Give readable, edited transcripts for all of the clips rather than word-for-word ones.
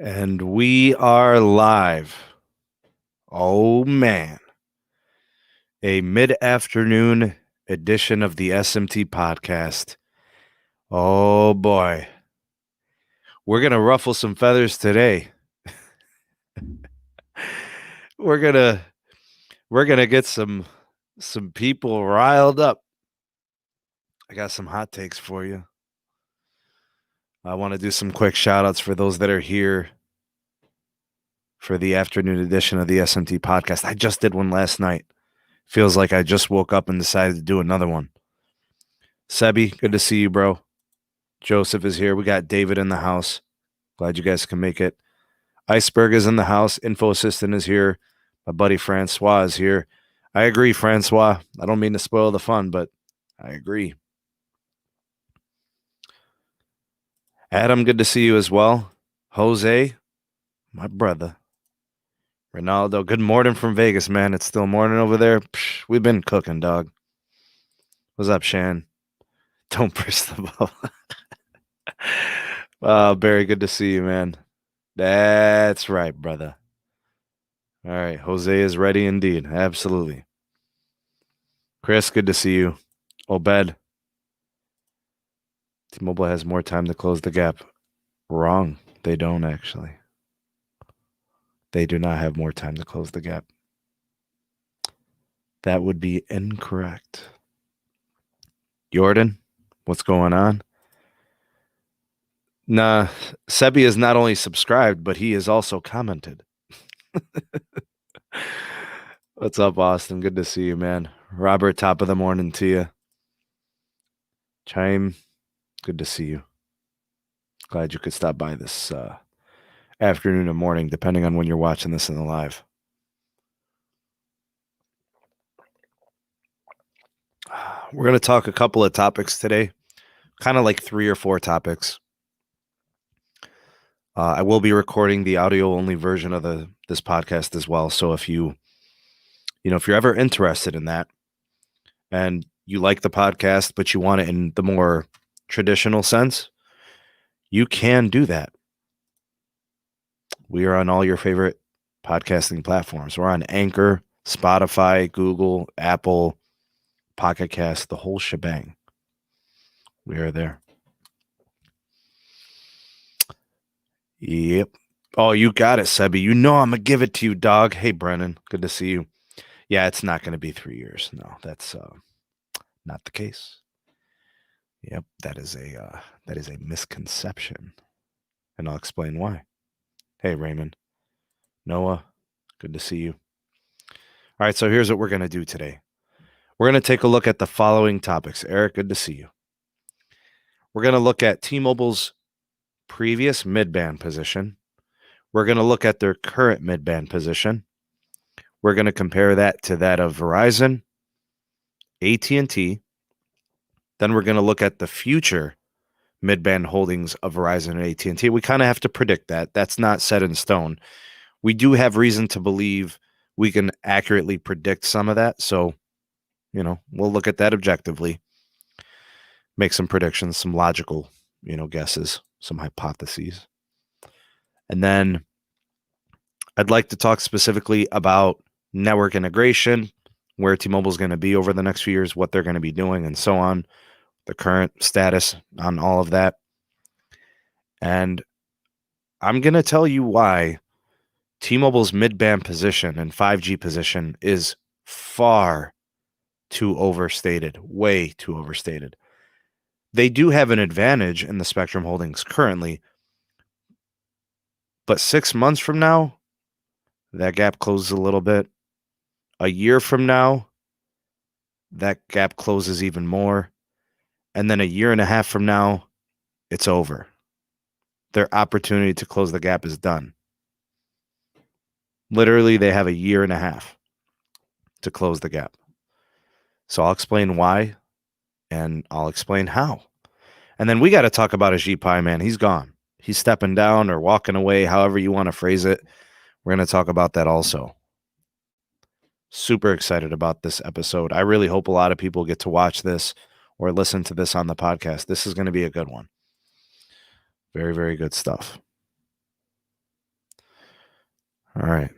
And we are live. Oh, man. A mid-afternoon edition of the SMT podcast. Oh, boy. We're going to ruffle some feathers today. We're going to get some people riled up. I got some hot takes for you. I want to do some quick shout-outs for those that are here for the afternoon edition of the SMT podcast. I just did one last night. Feels like I just woke up and decided to do another one. Sebi, good to see you, bro. Joeseph is here. We got David in the house. Glad you guys can make it. Iceberg is in the house. Info assistant is here. My buddy Francois is here. I agree, Francois. I don't mean to spoil the fun, but I agree. Adam, good to see you as well. Jose, my brother. Ronaldo, good morning from Vegas, man. It's still morning over there. Psh, we've been cooking, dog. What's up, Shan? Don't press the ball. Barry, good to see you, man. That's right, brother. All right, Jose is ready indeed. Absolutely. Chris, good to see you. Obed. T-Mobile has more time to close the gap. Wrong. They don't, actually. They do not have more time to close the gap. That would be incorrect. Jordan, what's going on? Nah, Sebi is not only subscribed, but he is also commented. What's up, Austin? Good to see you, man. Robert, top of the morning to you. Chime, good to see you. Glad you could stop by this afternoon or morning, depending on when you're watching this in the live. We're going to talk a couple of topics today, kind of like 3 or 4 topics. I will be recording the audio-only version of this podcast as well. So if you're ever interested in that, and you like the podcast, but you want it in the more traditional sense, you can do that. We are on all your favorite podcasting platforms. We're on Anchor, Spotify, Google, Apple, Pocket Cast, the whole shebang. We are there. Yep. Oh, you got it, Sebi. You know I'm going to give it to you, dog. Hey, Brennan. Good to see you. Yeah, it's not going to be 3 years. No, that's not the case. Yep, that is a misconception. And I'll explain why. Hey, Raymond. Noah, good to see you. All right, so here's what we're going to do today. We're going to take a look at the following topics. Eric, good to see you. We're going to look at T-Mobile's previous midband position. We're going to look at their current midband position. We're going to compare that to that of Verizon, AT&T. Then we're going to look at the future midband holdings of Verizon and AT&T. We kind of have to predict that. That's not set in stone. We do have reason to believe we can accurately predict some of that. So, we'll look at that objectively, make some predictions, some logical, guesses, some hypotheses. And then I'd like to talk specifically about network integration, where T-Mobile is going to be over the next few years, what they're going to be doing, and so on, the current status on all of that. And I'm going to tell you why T-Mobile's midband position and 5G position is far too overstated, way too overstated. They do have an advantage in the spectrum holdings currently, but 6 months from now, that gap closes a little bit. A year from now, that gap closes even more. And then a year and a half from now, it's over. Their opportunity to close the gap is done. Literally, they have a year and a half to close the gap. So I'll explain why, and I'll explain how. And then we got to talk about Ajit Pai, man. He's gone. He's stepping down or walking away, however you want to phrase it. We're going to talk about that also. Super excited about this episode. I really hope a lot of people get to watch this or listen to this on the podcast. This is going to be a good one. Very, very good stuff. All right.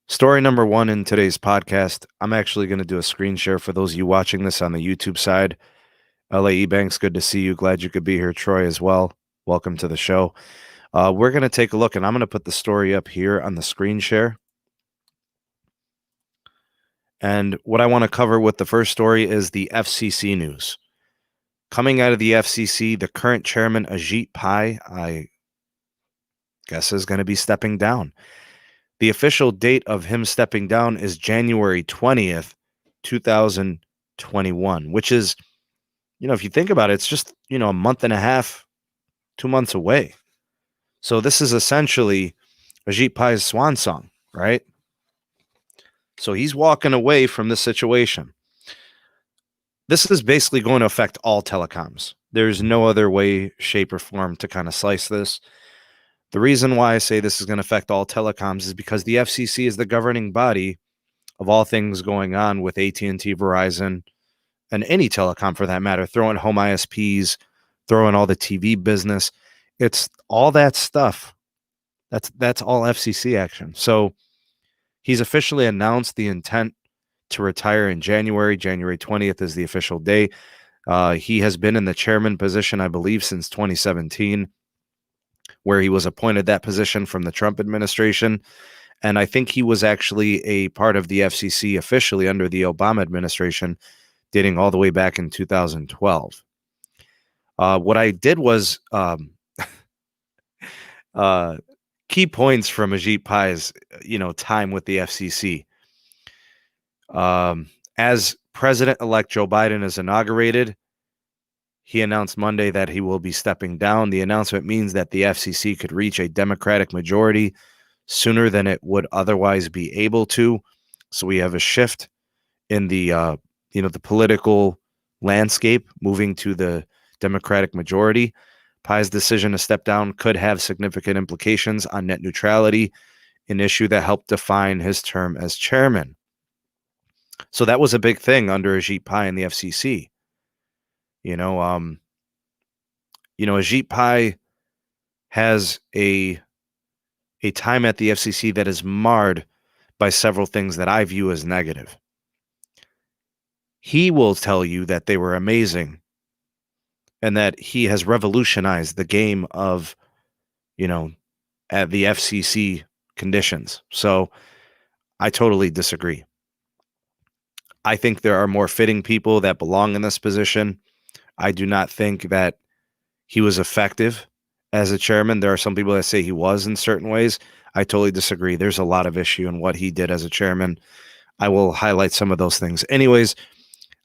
Story number one in today's podcast. I'm actually going to do a screen share for those of you watching this on the YouTube side. LAE Banks, good to see you. Glad you could be here. Troy as well. Welcome to the show. We're going to take a look, and I'm going to put the story up here on the screen share. And what I want to cover with the first story is the FCC news. Coming out of the FCC, the current chairman, Ajit Pai, I guess is going to be stepping down. The official date of him stepping down is January 20th, 2021, which is, if you think about it, it's just, a month and a half, 2 months away. So this is essentially Ajit Pai's swan song, right? So he's walking away from the situation. This is basically going to affect all telecoms. There's no other way, shape, or form to kind of slice this. The reason why I say this is going to affect all telecoms is because the FCC is the governing body of all things going on with AT&T, Verizon, and any telecom for that matter. Throw in home ISPs, throw in all the TV business. It's all that stuff. That's all FCC action. So he's officially announced the intent to retire in January. January 20th is the official day. He has been in the chairman position, I believe, since 2017, where he was appointed that position from the Trump administration. And I think he was actually a part of the FCC officially under the Obama administration, dating all the way back in 2012. What I did was key points from Ajit Pai's, time with the FCC. As President-elect Joe Biden is inaugurated, he announced Monday that he will be stepping down. The announcement means that the FCC could reach a Democratic majority sooner than it would otherwise be able to. So we have a shift in the the political landscape moving to the Democratic majority. Pai's decision to step down could have significant implications on net neutrality, an issue that helped define his term as chairman. So that was a big thing under Ajit Pai and the FCC. Ajit Pai has a time at the FCC that is marred by several things that I view as negative. He will tell you that they were amazing and that he has revolutionized the game of, at the FCC conditions. So I totally disagree. I think there are more fitting people that belong in this position. I do not think that he was effective as a chairman. There are some people that say he was in certain ways. I totally disagree. There's a lot of issue in what he did as a chairman. I will highlight some of those things. Anyways,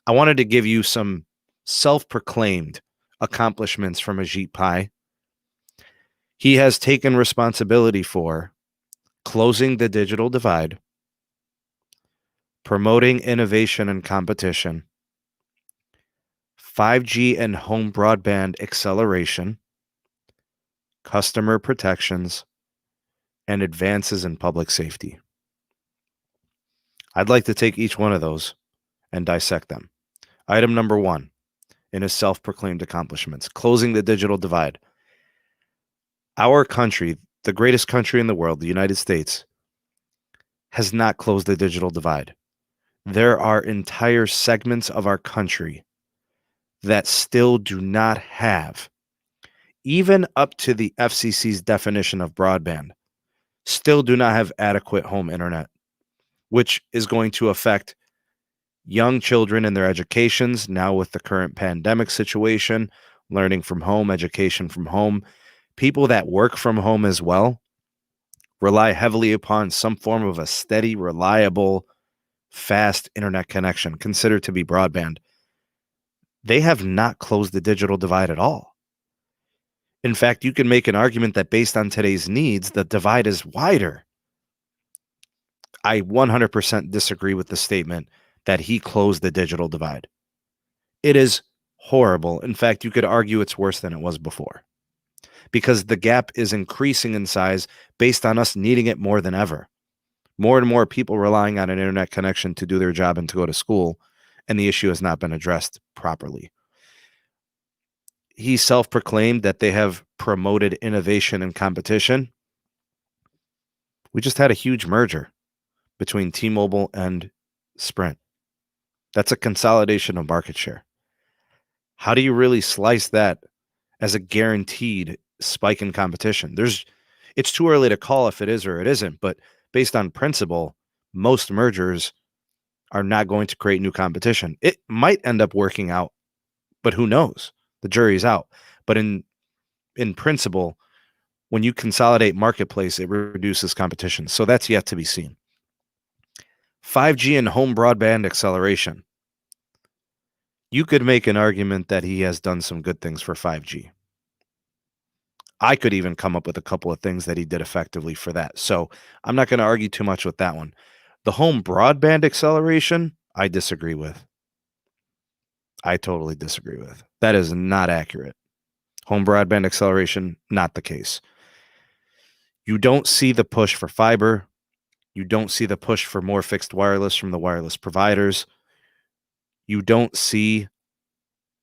I wanted to give you some self-proclaimed accomplishments from Ajit Pai. He has taken responsibility for closing the digital divide, promoting innovation and competition, 5G and home broadband acceleration, customer protections, and advances in public safety. I'd like to take each one of those and dissect them. Item number one in his self-proclaimed accomplishments, closing the digital divide. Our country, the greatest country in the world, the United States, has not closed the digital divide. There are entire segments of our country that still do not have, even up to the FCC's definition of broadband, still do not have adequate home internet, which is going to affect young children in their educations now with the current pandemic situation, learning from home, education from home. People that work from home as well rely heavily upon some form of a steady, reliable, fast internet connection, considered to be broadband. They have not closed the digital divide at all. In fact, you can make an argument that based on today's needs, the divide is wider. I 100% disagree with the statement that he closed the digital divide. It is horrible. In fact, you could argue it's worse than it was before, because the gap is increasing in size based on us needing it more than ever. More and more people relying on an internet connection to do their job and to go to school, and the issue has not been addressed properly. he self-proclaimed that they have promoted innovation and competition. We just had a huge merger between T-Mobile and Sprint. That's a consolidation of market share. How do you really slice that as a guaranteed spike in competition? It's too early to call if it is or it isn't, but based on principle, most mergers are not going to create new competition. It might end up working out, but who knows? The jury's out. But in principle, when you consolidate marketplace, it reduces competition. So that's yet to be seen. 5G and home broadband acceleration. You could make an argument that he has done some good things for 5G. I could even come up with a couple of things that he did effectively for that. So I'm not going to argue too much with that one. The home broadband acceleration, I disagree with. I totally disagree with. That is not accurate. Home broadband acceleration, not the case. You don't see the push for fiber. You don't see the push for more fixed wireless from the wireless providers. You don't see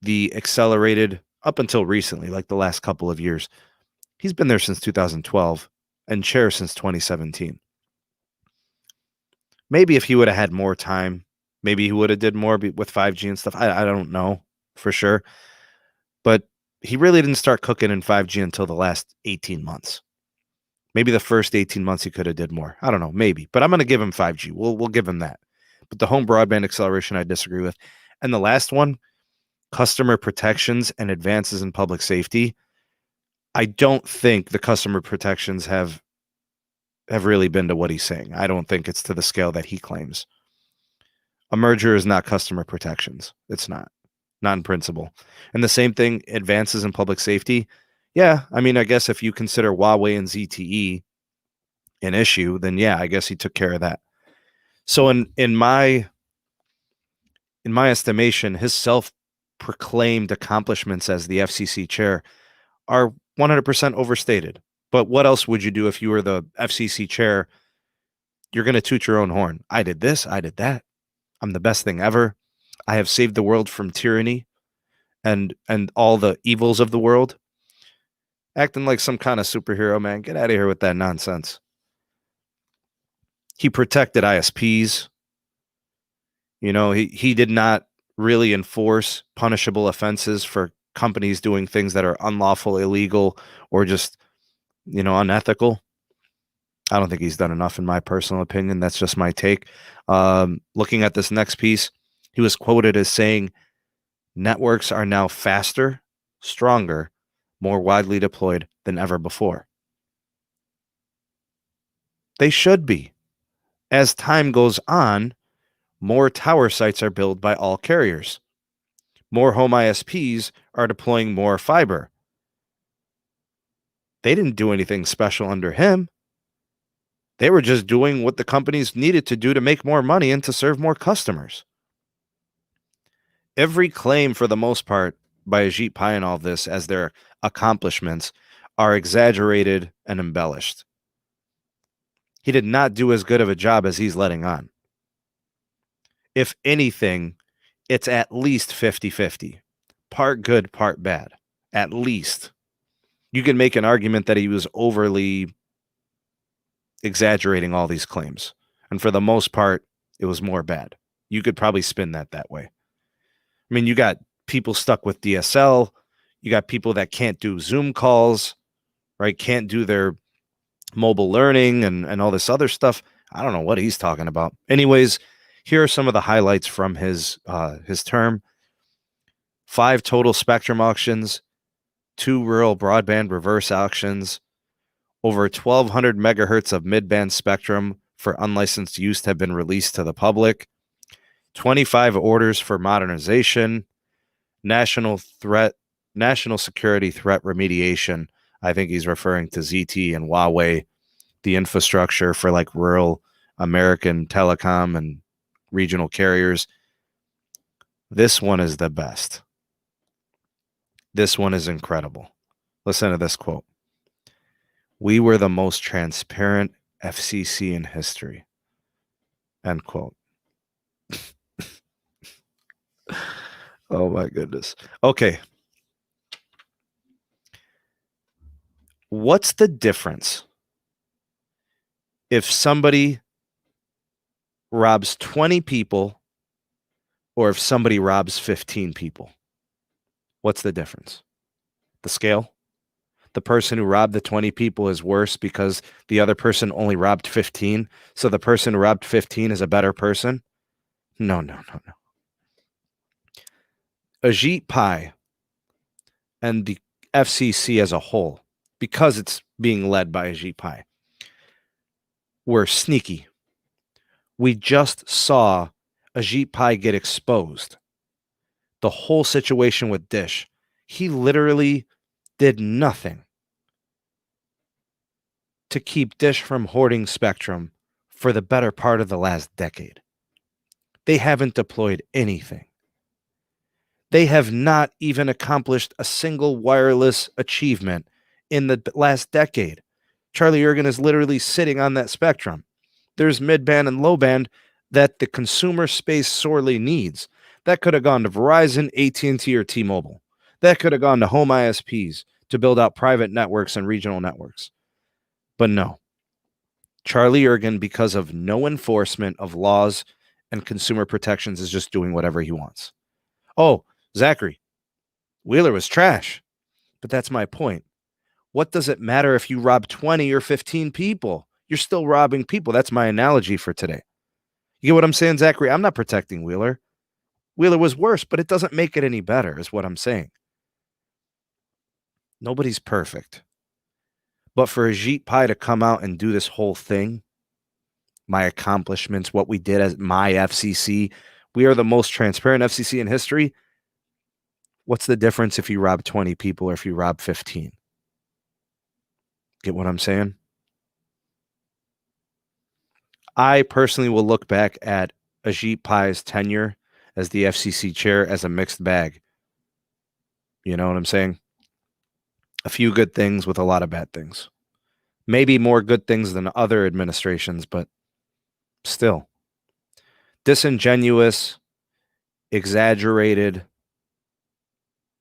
the accelerated, up until recently, like the last couple of years. He's been there since 2012 and chair since 2017. Maybe if he would have had more time, maybe he would have did more with 5G and stuff. I don't know for sure. But he really didn't start cooking in 5G until the last 18 months. Maybe the first 18 months he could have did more. I don't know, maybe. But I'm going to give him 5G. We'll give him that. But the home broadband acceleration, I disagree with. And the last one, customer protections and advances in public safety. I don't think the customer protections have really been to what he's saying. I don't think it's to the scale that he claims. A merger is not customer protections. It's not in principle. And the same thing, advances in public safety. Yeah, I mean, I guess if you consider Huawei and ZTE an issue, then yeah, I guess he took care of that. So in my estimation, his self-proclaimed accomplishments as the FCC chair are 100% overstated. But what else would you do if you were the FCC chair? You're going to toot your own horn. I did this. I did that. I'm the best thing ever. I have saved the world from tyranny and all the evils of the world. Acting like some kind of superhero, man. Get out of here with that nonsense. He protected ISPs. You know, he did not really enforce punishable offenses for companies doing things that are unlawful, illegal, or just, unethical. I don't think he's done enough in my personal opinion. That's just my take. Looking at this next piece, he was quoted as saying, networks are now faster, stronger, more widely deployed than ever before. They should be. As time goes on, more tower sites are built by all carriers. More home ISPs are deploying more fiber. They didn't do anything special under him. They were just doing what the companies needed to do to make more money and to serve more customers. Every claim, for the most part, by Ajit Pai and all this as their accomplishments are exaggerated and embellished. He did not do as good of a job as he's letting on. If anything, it's at least 50-50. Part good, part bad. At least. You can make an argument that he was overly exaggerating all these claims. And for the most part, it was more bad. You could probably spin that way. I mean, you got people stuck with DSL. You got people that can't do Zoom calls, right? Can't do their mobile learning and all this other stuff. I don't know what he's talking about. Anyways, here are some of the highlights from his term. 5 total spectrum auctions, 2 rural broadband reverse auctions, over 1,200 megahertz of midband spectrum for unlicensed use have been released to the public, 25 orders for modernization, national security threat remediation. I think he's referring to ZT and Huawei, the infrastructure for like rural American telecom and regional carriers. This one is the best. This one is incredible. Listen to this quote. We were the most transparent FCC in history. End quote. Oh my goodness. Okay. What's the difference if somebody robs 20 people or if somebody robs 15 people? What's the difference? The scale? The person who robbed the 20 people is worse because the other person only robbed 15. So the person who robbed 15 is a better person? No. Ajit Pai and the FCC as a whole, because it's being led by Ajit Pai, were sneaky. We just saw Ajit Pai get exposed. The whole situation with Dish, he literally did nothing to keep Dish from hoarding spectrum for the better part of the last decade. They haven't deployed anything. They have not even accomplished a single wireless achievement in the last decade. Charlie Ergen is literally sitting on that spectrum. There's midband and low band that the consumer space sorely needs. That could have gone to Verizon, AT&T, or T-Mobile. That could have gone to home ISPs to build out private networks and regional networks. But no. Charlie Ergen, because of no enforcement of laws and consumer protections, is just doing whatever he wants. Oh, Zachary, Wheeler was trash. But that's my point. What does it matter if you rob 20 or 15 people? You're still robbing people. That's my analogy for today. You get what I'm saying, Zachary? I'm not protecting Wheeler. Wheeler was worse, but it doesn't make it any better, is what I'm saying. Nobody's perfect. But for Ajit Pai to come out and do this whole thing, my accomplishments, what we did as my FCC, we are the most transparent FCC in history. What's the difference if you rob 20 people or if you rob 15? Get what I'm saying? I personally will look back at Ajit Pai's tenure as the FCC chair as a mixed bag. You know what I'm saying? A few good things with a lot of bad things. Maybe more good things than other administrations, but still. Disingenuous, exaggerated,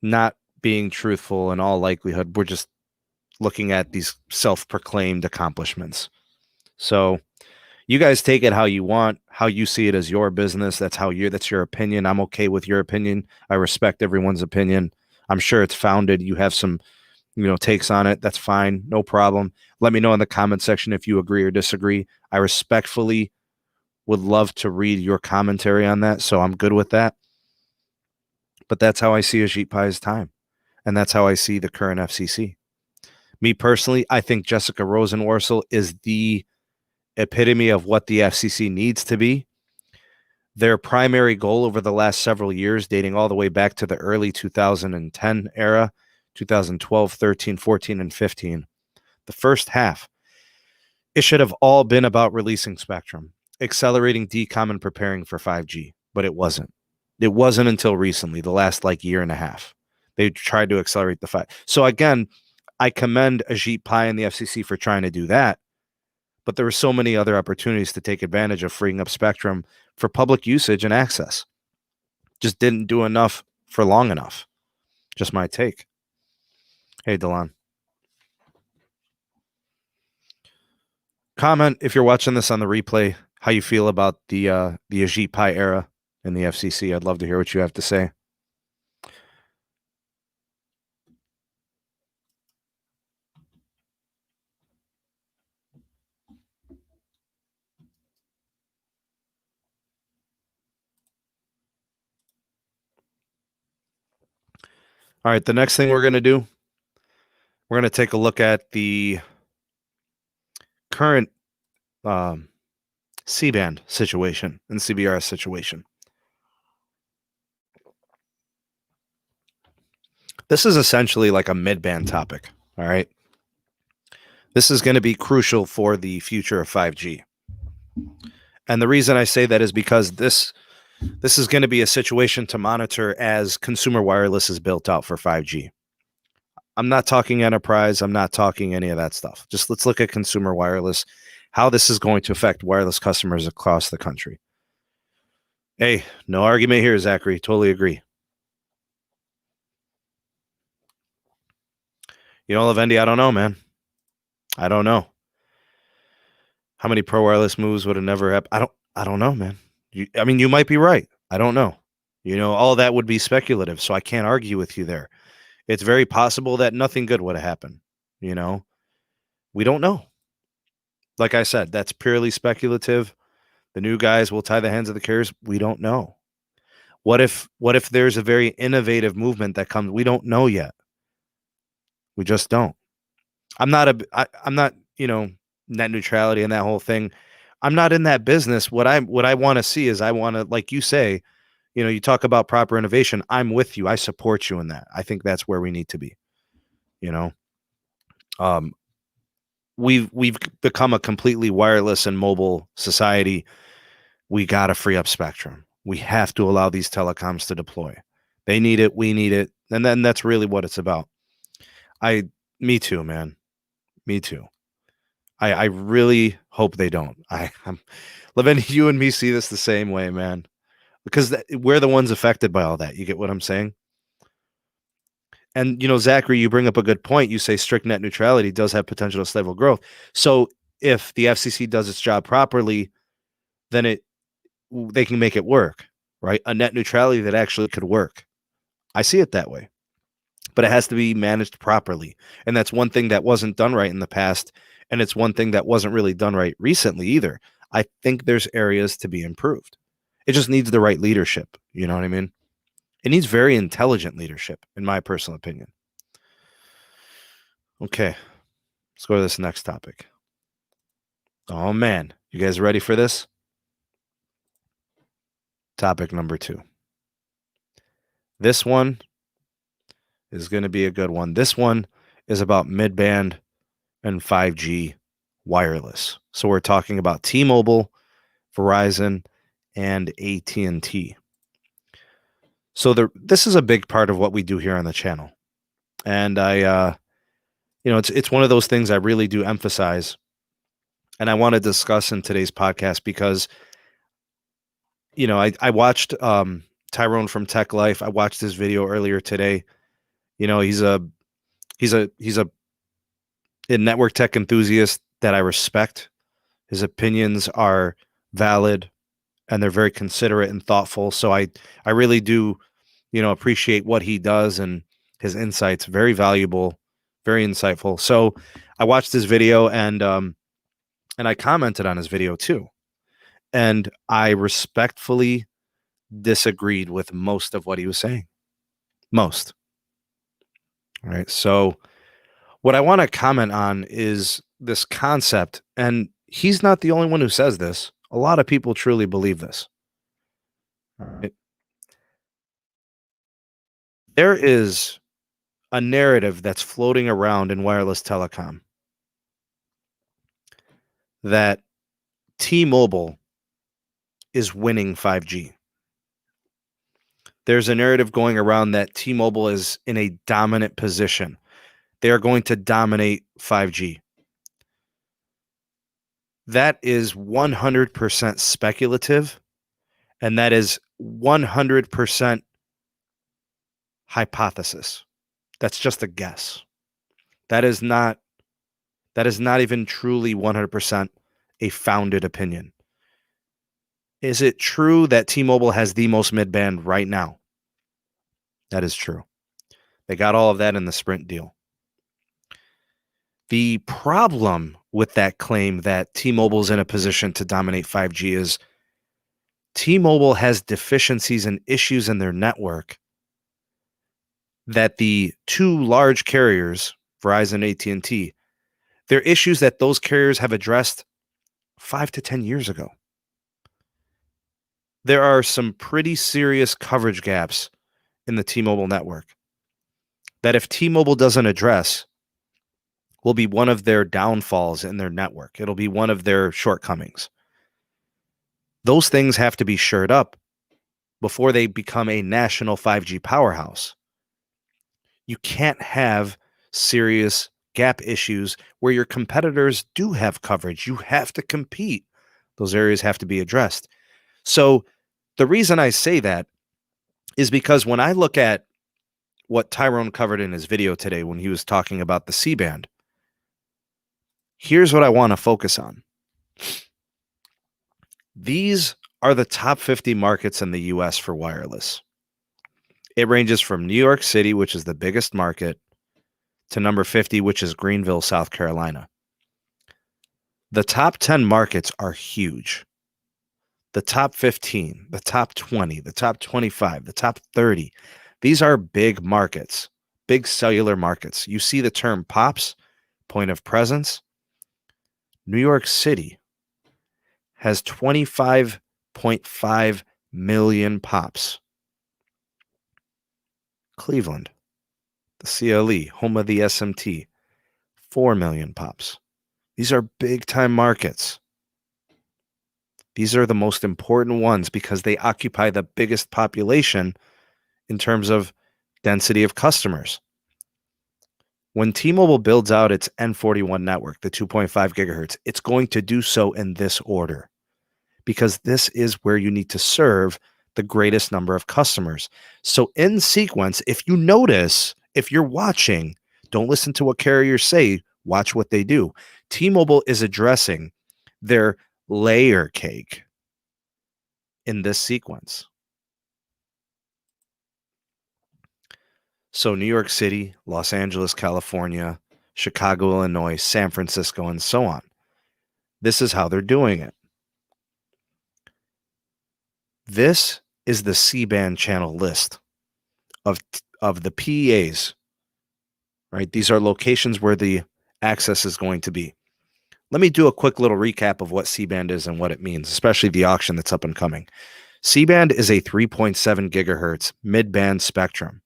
not being truthful in all likelihood. We're just looking at these self-proclaimed accomplishments. So you guys take it how you want, how you see it as your business. That's your opinion. I'm okay with your opinion. I respect everyone's opinion. I'm sure it's founded. You have some, takes on it. That's fine. No problem. Let me know in the comment section if you agree or disagree. I respectfully would love to read your commentary on that. So I'm good with that. But that's how I see Ajit Pai's time. And that's how I see the current FCC. Me personally, I think Jessica Rosenworcel is the epitome of what the FCC needs to be. Their primary goal over the last several years, dating all the way back to the early 2010 era, 2012, 13, 14, and 15, the first half, it should have all been about releasing spectrum, accelerating decom and preparing for 5G, but it wasn't. It wasn't until recently, the last year and a half. They tried to accelerate the 5. So again, I commend Ajit Pai and the FCC for trying to do that, but there were so many other opportunities to take advantage of freeing up spectrum for public usage and access. Just didn't do enough for long enough. Just my take. Hey, Delon. Comment if you're watching this on the replay, how you feel about the Ajit Pai era in the FCC. I'd love to hear what you have to say. All right, the next thing we're going to do, we're going to take a look at the current C-band situation and CBRS situation. This is essentially like a mid-band topic, all right? This is going to be crucial for the future of 5G. And the reason I say that is because this is going to be a situation to monitor as consumer wireless is built out for 5G. I'm not talking enterprise. I'm not talking any of that stuff. Just let's look at consumer wireless, how this is going to affect wireless customers across the country. Hey, no argument here, Zachary. Totally agree. Lavendi, I don't know, man. I don't know. How many pro wireless moves would have never happened? I don't know, man. I mean, you might be right. I don't know. All that would be speculative, so I can't argue with you there. It's very possible that nothing good would have happened. We don't know. Like I said, that's purely speculative. The new guys will tie the hands of the carriers. We don't know. What if there's a very innovative movement that comes? We don't know yet. We just don't. I'm not, net neutrality and that whole thing. I'm not in that business. What I want to see is I want to, like you say, you talk about proper innovation. I'm with you. I support you in that. I think that's where we need to be. We've become a completely wireless and mobile society. We got to free up spectrum. We have to allow these telecoms to deploy. They need it. We need it. And then that's really what it's about. Me too, man. Me too. I really hope they don't. I'm Levin, you and me see this the same way, man. Because we're the ones affected by all that. You get what I'm saying? And, Zachary, you bring up a good point. You say strict net neutrality does have potential to stifle growth. So if the FCC does its job properly, then they can make it work, right? A net neutrality that actually could work. I see it that way. But it has to be managed properly. And that's one thing that wasn't done right in the past. And it's one thing that wasn't really done right recently either. I think there's areas to be improved. It just needs the right leadership. You know what I mean? It needs very intelligent leadership, in my personal opinion. Okay, let's go to this next topic. Oh, man. You guys ready for this? Topic number 2. This one is going to be a good one. This one is about midband and 5G wireless. So we're talking about T-Mobile, Verizon, and AT&T. So this is a big part of what we do here on the channel. And it's one of those things I really do emphasize. And I want to discuss in today's podcast because, I watched Tyrone from Tech Life. I watched his video earlier today. He's a network tech enthusiast that I respect. His opinions are valid and they're very considerate and thoughtful. So I really do, appreciate what he does and his insights. Very valuable, very insightful. So I watched his video and I commented on his video too. And I respectfully disagreed with most of what he was saying. Most. All right. So what I want to comment on is this concept, and he's not the only one who says this. A lot of people truly believe this. All right. There is a narrative that's floating around in wireless telecom that T-Mobile is winning 5G. There's a narrative going around that T-Mobile is in a dominant position. They are going to dominate 5G. That is 100% speculative, and that is 100% hypothesis. That's just a guess. That is not even truly 100% a founded opinion. Is it true that T-Mobile has the most midband right now? That is true. They got all of that in the Sprint deal. The problem with that claim that T-Mobile is in a position to dominate 5G is T-Mobile has deficiencies and issues in their network that the two large carriers, Verizon and AT&T, they're issues that those carriers have addressed 5 to 10 years ago. There are some pretty serious coverage gaps in the T-Mobile network that if T-Mobile doesn't address, will be one of their downfalls in their network. It'll be one of their shortcomings. Those things have to be shored up before they become a national 5G powerhouse. You can't have serious gap issues where your competitors do have coverage. You have to compete. Those areas have to be addressed. So the reason I say that is because when I look at what Tyrone covered in his video today when he was talking about the C-band, Here's what I want to focus on. These are the top 50 markets in the US for wireless. It ranges from New York City, which is the biggest market, to number 50, which is Greenville, South Carolina. The top 10 markets are huge. The top 15, the top 20, the top 25, the top 30. These are big markets, big cellular markets. You see the term POPs, point of presence. New York City has 25.5 million POPs. Cleveland, the CLE, home of the SMT, 4 million POPs. These are big time markets. These are the most important ones because they occupy the biggest population in terms of density of customers. When T-Mobile builds out its N41 network, the 2.5 gigahertz, it's going to do so in this order because this is where you need to serve the greatest number of customers. So in sequence, if you notice, if you're watching, don't listen to what carriers say, watch what they do. T-Mobile is addressing their layer cake in this sequence. So New York City, Los Angeles, California, Chicago, Illinois, San Francisco, and so on. This is how they're doing it. This is the C-band channel list of the PEAs, right? These are locations where the access is going to be. Let me do a quick little recap of what C-band is and what it means, especially the auction that's up and coming. C-band is a 3.7 gigahertz mid-band spectrum.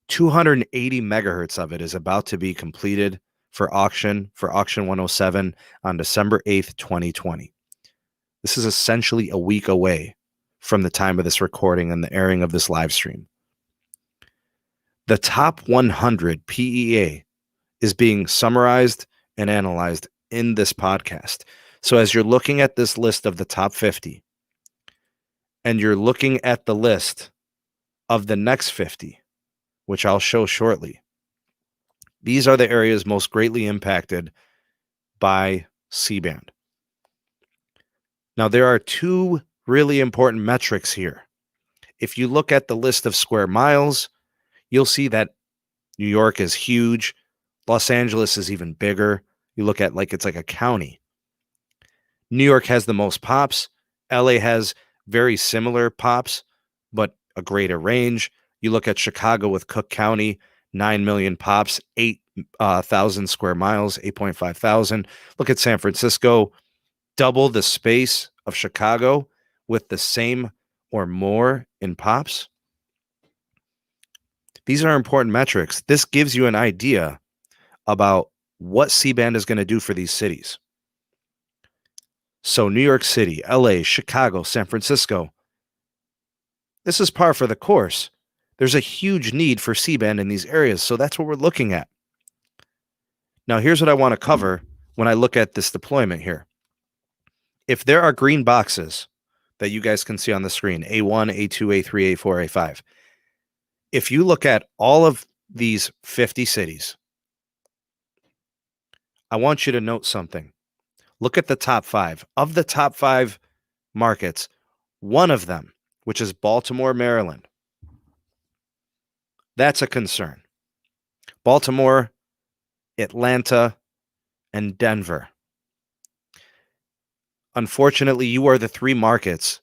280 megahertz of it is about to be completed for auction 107 on December 8th, 2020. This is essentially a week away from the time of this recording and the airing of this live stream. The top 100 PEA is being summarized and analyzed in this podcast. So as you're looking at this list of the top 50 and you're looking at the list of the next 50, which I'll show shortly, these are the areas most greatly impacted by C-band. Now, there are two really important metrics here. If you look at the list of square miles, you'll see that New York is huge. Los Angeles is even bigger. You look at it's like a county. New York has the most POPs. LA has very similar POPs, but a greater range. You look at Chicago with Cook County, 9 million POPs, 8,000 square miles, 8.5 thousand. Look at San Francisco, double the space of Chicago with the same or more in POPs. These are important metrics. This gives you an idea about what C-band is going to do for these cities. So New York City, LA, Chicago, San Francisco. This is par for the course. There's a huge need for C-band in these areas, so that's what we're looking at. Now, here's what I want to cover when I look at this deployment here. If there are green boxes that you guys can see on the screen, A1, A2, A3, A4, A5, if you look at all of these 50 cities, I want you to note something. Look at the top 5. Of the top 5 markets, one of them, which is Baltimore, Maryland, that's a concern. Baltimore, Atlanta, and Denver. Unfortunately, you are the 3 markets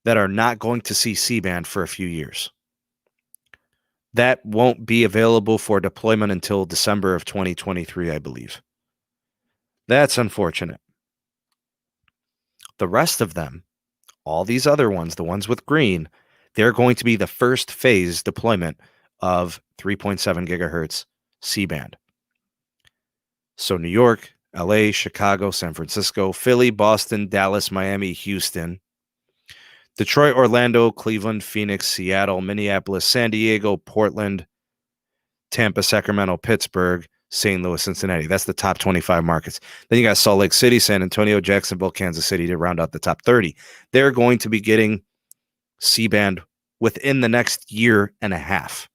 that are not going to see C-band for a few years. That won't be available for deployment until December of 2023, I believe. That's unfortunate. The rest of them, all these other ones, the ones with green, they're going to be the first phase deployment of 3.7 gigahertz C-band. So New York, LA, Chicago, San Francisco, Philly, Boston, Dallas, Miami, Houston, Detroit, Orlando, Cleveland, Phoenix, Seattle, Minneapolis, San Diego, Portland, Tampa, Sacramento, Pittsburgh, St. Louis, Cincinnati. That's the top 25 markets. Then you got Salt Lake City, San Antonio, Jacksonville, Kansas City to round out the top 30. They're going to be getting C-band within the next year and a half.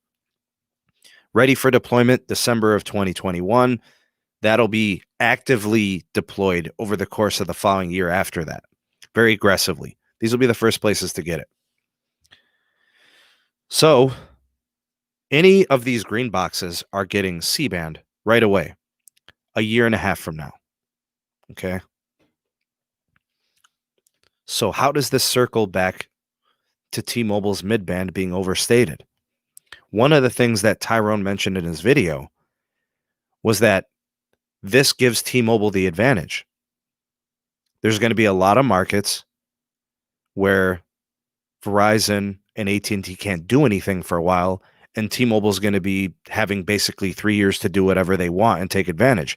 Ready for deployment December of 2021. That'll be actively deployed over the course of the following year after that, very aggressively. These will be the first places to get it. So any of these green boxes are getting C-band right away, a year and a half from now. Okay. So how does this circle back to T-Mobile's midband being overstated? One of the things that Tyrone mentioned in his video was that this gives T-Mobile the advantage. There's going to be a lot of markets where Verizon and AT&T can't do anything for a while, and T-Mobile is going to be having basically 3 years to do whatever they want and take advantage.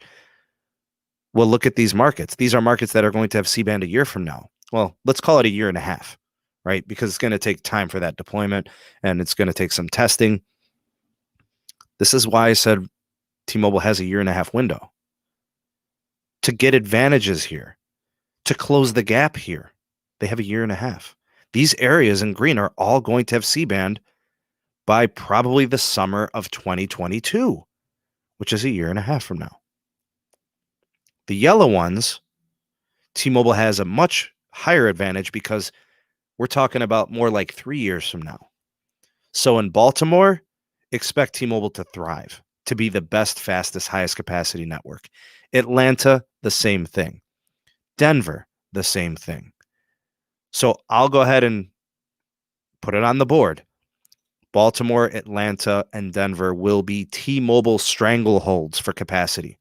Well, look at these markets. These are markets that are going to have C-band a year from now. Well, let's call it a year and a half, right? Because it's going to take time for that deployment, and it's going to take some testing. This is why I said T-Mobile has a year and a half window to get advantages here, to close the gap here. They have a year and a half. These areas in green are all going to have C-band by probably the summer of 2022, which is a year and a half from now. The yellow ones, T-Mobile has a much higher advantage because we're talking about more like 3 years from now. So in Baltimore, expect T-Mobile to thrive, to be the best, fastest, highest capacity network. Atlanta, the same thing. Denver, the same thing. So I'll go ahead and put it on the board. Baltimore, Atlanta, and Denver will be T-Mobile strangleholds for capacity.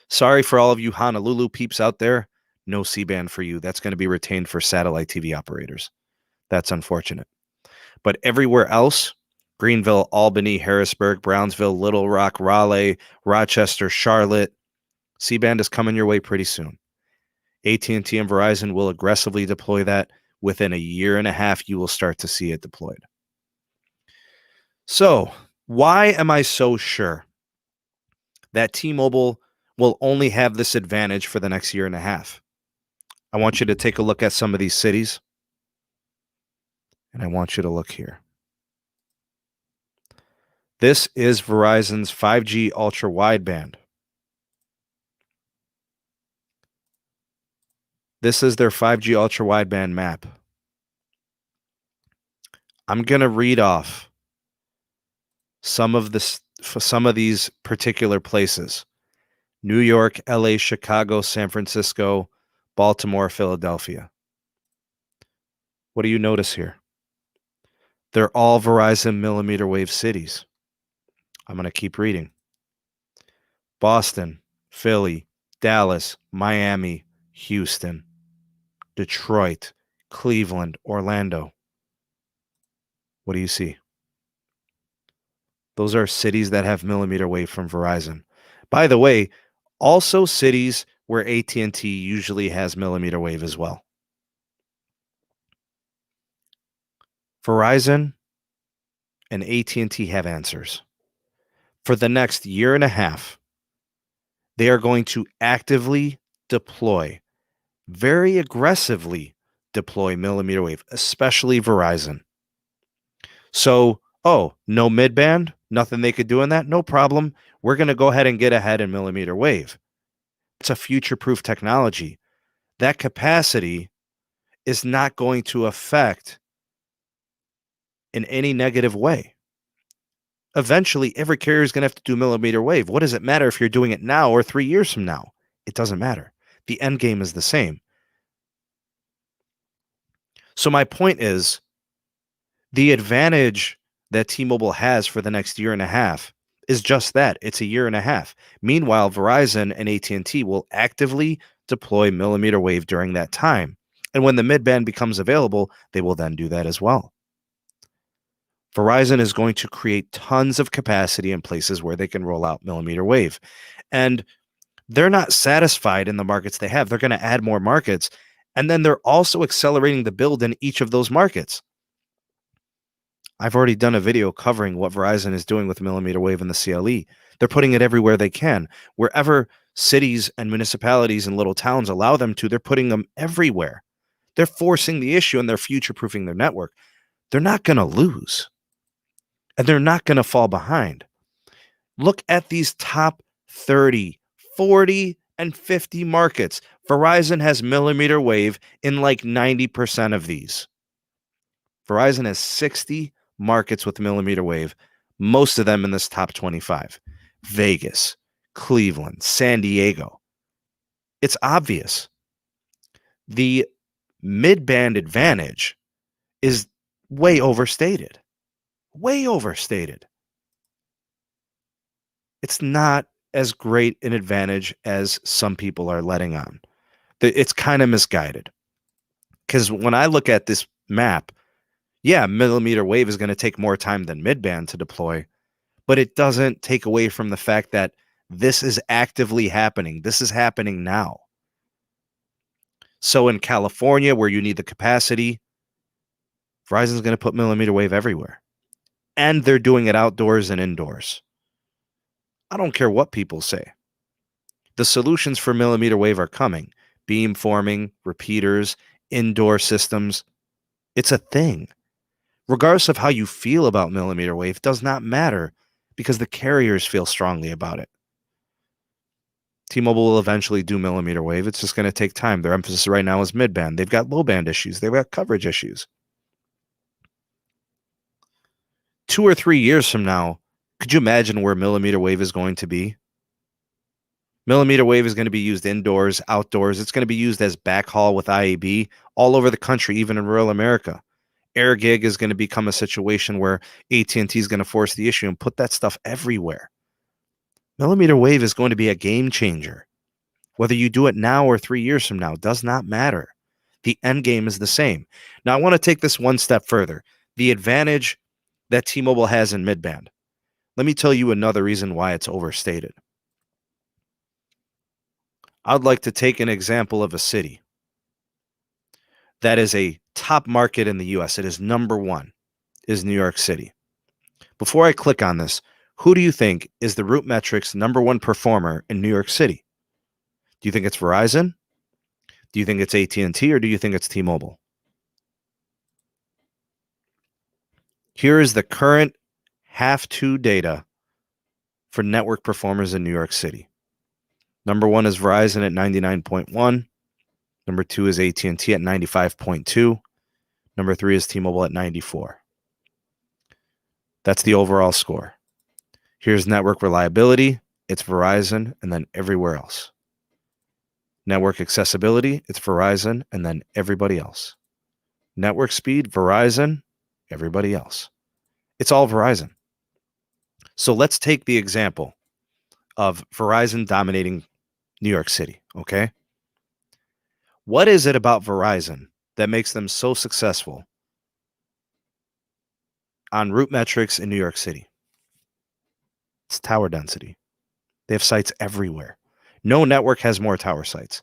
Sorry for all of you Honolulu peeps out there. No C-band for you. That's going to be retained for satellite TV operators. That's unfortunate. But everywhere else, Greenville, Albany, Harrisburg, Brownsville, Little Rock, Raleigh, Rochester, Charlotte, C-band is coming your way pretty soon. AT&T and Verizon will aggressively deploy that. Within a year and a half, you will start to see it deployed. So, why am I so sure that T-Mobile will only have this advantage for the next year and a half? I want you to take a look at some of these cities. And I want you to look here. This is Verizon's 5G ultra wideband. This is their 5G ultra wideband map. I'm going to read off some of these particular places. New York, LA, Chicago, San Francisco, Baltimore, Philadelphia. What do you notice here? They're all Verizon millimeter wave cities. I'm going to keep reading. Boston, Philly, Dallas, Miami, Houston, Detroit, Cleveland, Orlando. What do you see? Those are cities that have millimeter wave from Verizon. By the way, also cities where AT&T usually has millimeter wave as well. Verizon and AT&T have answers. For the next year and a half, they are going to actively deploy, very aggressively deploy millimeter wave, especially Verizon. So, no midband, nothing they could do in that, no problem. We're going to go ahead and get ahead in millimeter wave. It's a future-proof technology. That capacity is not going to affect in any negative way. Eventually, every carrier is going to have to do millimeter wave. What does it matter if you're doing it now or 3 years from now? It doesn't matter. The end game is the same. So my point is, the advantage that T-Mobile has for the next year and a half is just that. It's a year and a half. Meanwhile, Verizon and AT&T will actively deploy millimeter wave during that time. And when the midband becomes available, they will then do that as well. Verizon is going to create tons of capacity in places where they can roll out millimeter wave. And they're not satisfied in the markets they have. They're going to add more markets. And then they're also accelerating the build in each of those markets. I've already done a video covering what Verizon is doing with millimeter wave in the CLE. They're putting it everywhere they can. Wherever cities and municipalities and little towns allow them to, they're putting them everywhere. They're forcing the issue and they're future-proofing their network. They're not going to lose. And they're not going to fall behind. Look at these top 30, 40, and 50 markets. Verizon has millimeter wave in like 90% of these. Verizon has 60 markets with millimeter wave, most of them in this top 25. Vegas, Cleveland, San Diego. It's obvious. The mid-band advantage is way overstated. Way overstated. It's not as great an advantage as some people are letting on. It's kind of misguided. Because when I look at this map, yeah, millimeter wave is going to take more time than midband to deploy, but it doesn't take away from the fact that this is actively happening. This is happening now. So in California, where you need the capacity, Verizon's going to put millimeter wave everywhere. And they're doing it outdoors and indoors. I don't care what people say. The solutions for millimeter wave are coming. Beamforming, repeaters, indoor systems. It's a thing. Regardless of how you feel about millimeter wave, does not matter because the carriers feel strongly about it. T-Mobile will eventually do millimeter wave. It's just going to take time. Their emphasis right now is midband. They've got low band issues. They've got coverage issues. 2 or 3 years from now, could you imagine where millimeter wave is going to be? Millimeter wave is going to be used indoors, outdoors. It's going to be used as backhaul with IAB all over the country, even in rural America. Air gig is going to become a situation where AT&T is going to force the issue and put that stuff everywhere. Millimeter wave is going to be a game changer. Whether you do it now or 3 years from now does not matter. The end game is the same. Now, I want to take this one step further. The advantage that T-Mobile has in midband. Let me tell you another reason why it's overstated. I'd like to take an example of a city that is a top market in the U.S. It is number one, is New York City. Before I click on this, who do you think is the Root Metrics number one performer in New York City? Do you think it's Verizon? Do you think it's AT&T, or do you think it's T-Mobile? Here is the current half-two data for network performers in New York City. Number one is Verizon at 99.1. Number two is AT&T at 95.2. Number three is T-Mobile at 94. That's the overall score. Here's network reliability. It's Verizon and then everywhere else. Network accessibility. It's Verizon and then everybody else. Network speed. Verizon. Everybody else. It's all Verizon. So let's take the example of Verizon dominating New York City, okay? What is it about Verizon that makes them so successful on root metrics in New York City? It's tower density. They have sites everywhere. No network has more tower sites.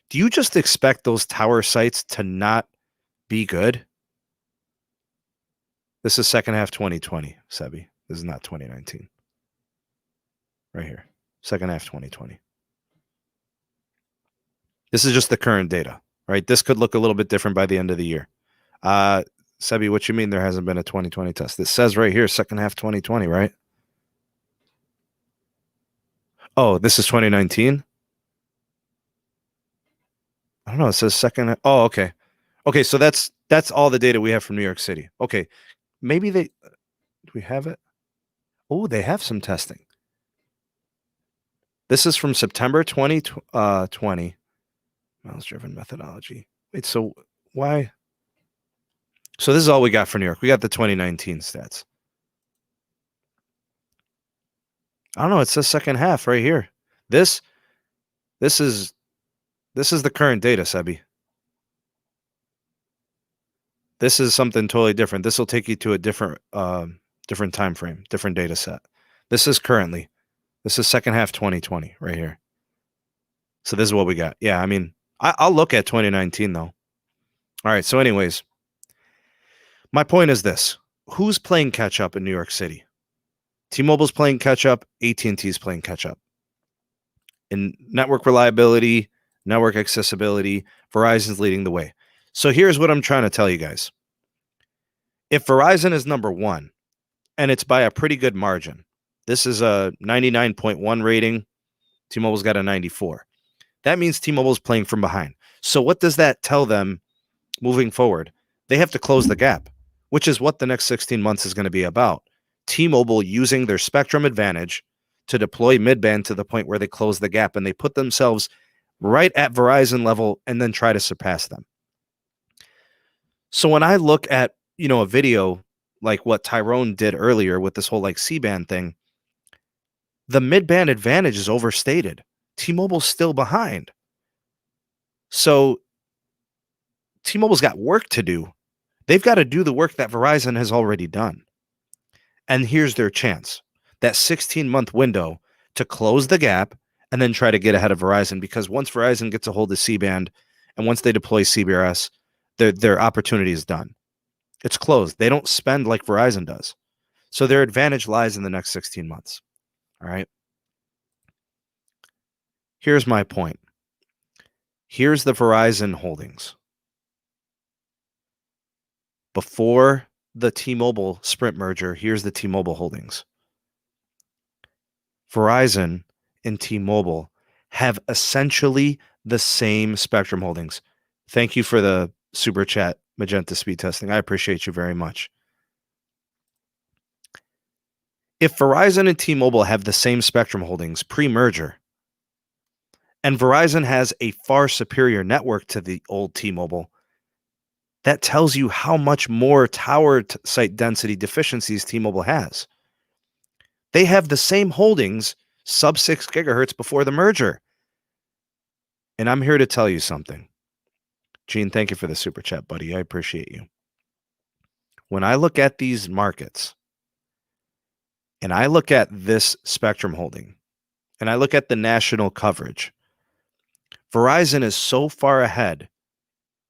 Do you just expect those tower sites to not be good? This is second half 2020, Sebi. This is not 2019. Right here. Second half 2020. This is just the current data, right? This could look a little bit different by the end of the year. Sebi, what you mean there hasn't been a 2020 test? It says right here, second half 2020, right? Oh, this is 2019? I don't know. It says second. Oh, okay. Okay, so that's all the data we have from New York City. Okay, maybe do we have it? Oh, they have some testing. This is from September 2020. Miles-driven methodology. Wait, so why? So this is all we got for New York. We got the 2019 stats. I don't know. It says second half right here. This is the current data, Sebi. This is something totally different. This will take you to a different time frame, different data set. This is currently. This is second half 2020 right here. So this is what we got. Yeah, I mean, I'll look at 2019 though. All right. So anyways, my point is this. Who's playing catch up in New York City? T-Mobile's playing catch up. AT&T's playing catch up. In network reliability, network accessibility, Verizon's leading the way. So here's what I'm trying to tell you guys. If Verizon is number one, and it's by a pretty good margin, This is a 99.1 rating. T-Mobile's got a 94. That means T-Mobile's playing from behind. So what does that tell them moving forward? They have to close the gap, which is what the next 16 months is going to be about. T-Mobile using their spectrum advantage to deploy midband to the point where they close the gap and they put themselves right at Verizon level and then try to surpass them. So when I look at, a video like what Tyrone did earlier with this whole like C-band thing, the midband advantage is overstated. T-Mobile's still behind. So T-Mobile's got work to do. They've got to do the work that Verizon has already done. And here's their chance. That 16-month window to close the gap and then try to get ahead of Verizon, because once Verizon gets a hold of C-band and once they deploy CBRS, their opportunity is done. It's closed. They don't spend like Verizon does. So their advantage lies in the next 16 months. All right. Here's my point. Here's the Verizon holdings. Before the T-Mobile Sprint merger, here's the T-Mobile holdings. Verizon and T-Mobile have essentially the same spectrum holdings. Thank you for the super chat, Magenta Speed Testing. I appreciate you very much. If Verizon and T-Mobile have the same spectrum holdings pre-merger, and Verizon has a far superior network to the old T-Mobile, that tells you how much more tower site density deficiencies T-Mobile has. They have the same holdings, sub 6 gigahertz before the merger. And I'm here to tell you something. Gene, thank you for the super chat, buddy. I appreciate you. When I look at these markets, and I look at this spectrum holding, and I look at the national coverage, Verizon is so far ahead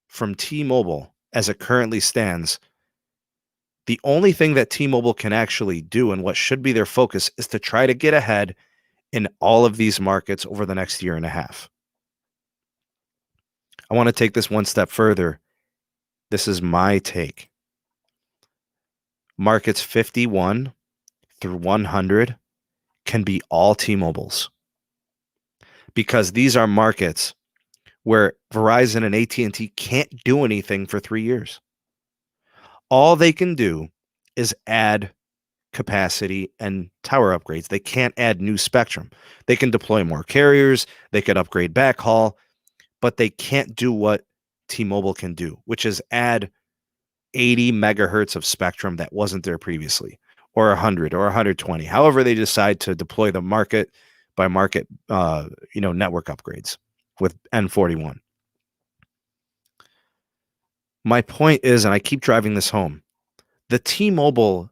from T-Mobile as it currently stands. The only thing that T-Mobile can actually do, and what should be their focus, is to try to get ahead in all of these markets over the next year and a half. I want to take this one step further. This is my take. Markets 51 through 100 can be all T-Mobiles, because these are markets where Verizon and AT&T can't do anything for 3 years. All they can do is add capacity and tower upgrades. They can't add new spectrum. They can deploy more carriers, they could upgrade backhaul, but they can't do what T-Mobile can do, which is add 80 megahertz of spectrum that wasn't there previously, or 100 or 120, however they decide to deploy the market by market network upgrades with N41. My point is, and I keep driving this home, the T-Mobile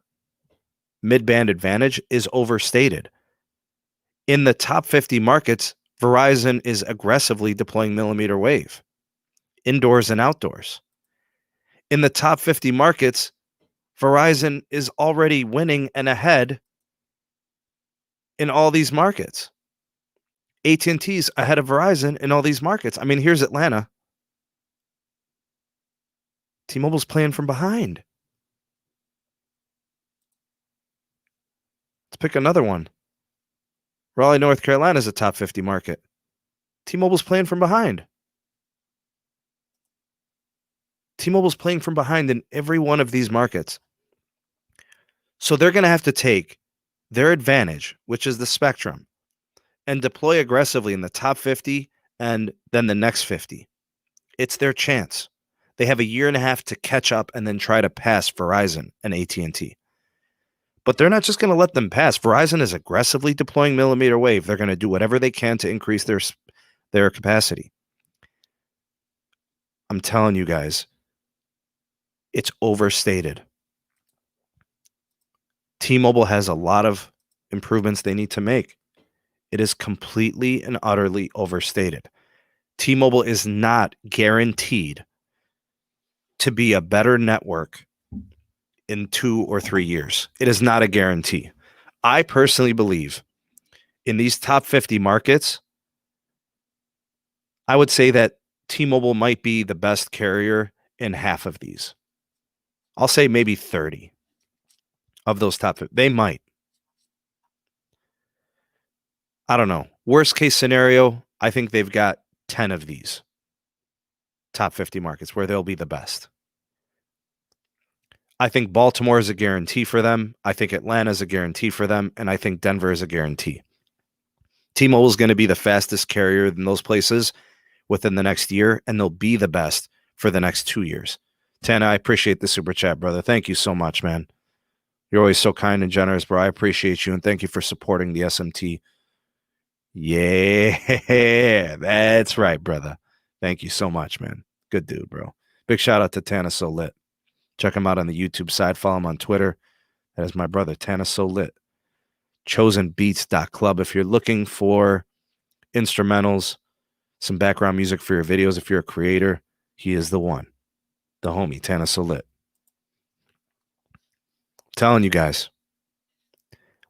midband advantage is overstated. In the top 50 markets, Verizon is aggressively deploying millimeter wave, indoors and outdoors. In the top 50 markets, Verizon is already winning and ahead in all these markets. AT&T's ahead of Verizon in all these markets. I mean, here's Atlanta. T-Mobile's playing from behind. Let's pick another one. Raleigh, North Carolina is a top 50 market. T-Mobile's playing from behind. T-Mobile's playing from behind in every one of these markets. So they're going to have to take their advantage, which is the spectrum, and deploy aggressively in the top 50 and then the next 50. It's their chance. They have a year and a half to catch up and then try to pass Verizon and AT&T. But they're not just going to let them pass. Verizon is aggressively deploying millimeter wave. They're going to do whatever they can to increase their capacity. I'm telling you guys, it's overstated. T-Mobile has a lot of improvements they need to make. It is completely and utterly overstated. T-Mobile is not guaranteed to be a better network in 2 or 3 years. It is not a guarantee. I personally believe in these top 50 markets, I would say that T-Mobile might be the best carrier in half of these. I'll say maybe 30 of those top 50. They might. I don't know. Worst case scenario, I think they've got 10 of these top 50 markets where they'll be the best. I think Baltimore is a guarantee for them. I think Atlanta is a guarantee for them. And I think Denver is a guarantee. T-Mobile is going to be the fastest carrier in those places within the next year, and they'll be the best for the next 2 years. Tana, I appreciate the super chat, brother. Thank you so much, man. You're always so kind and generous, bro. I appreciate you, and thank you for supporting the SMT. Yeah, that's right, brother. Thank you so much, man. Good dude, bro. Big shout out to Tana So Lit. Check him out on the YouTube side. Follow him on Twitter. That is my brother, Tana So Lit. Chosenbeats.club. If you're looking for instrumentals, some background music for your videos, if you're a creator, he is the one. The homie, Tana So Lit. Telling you guys.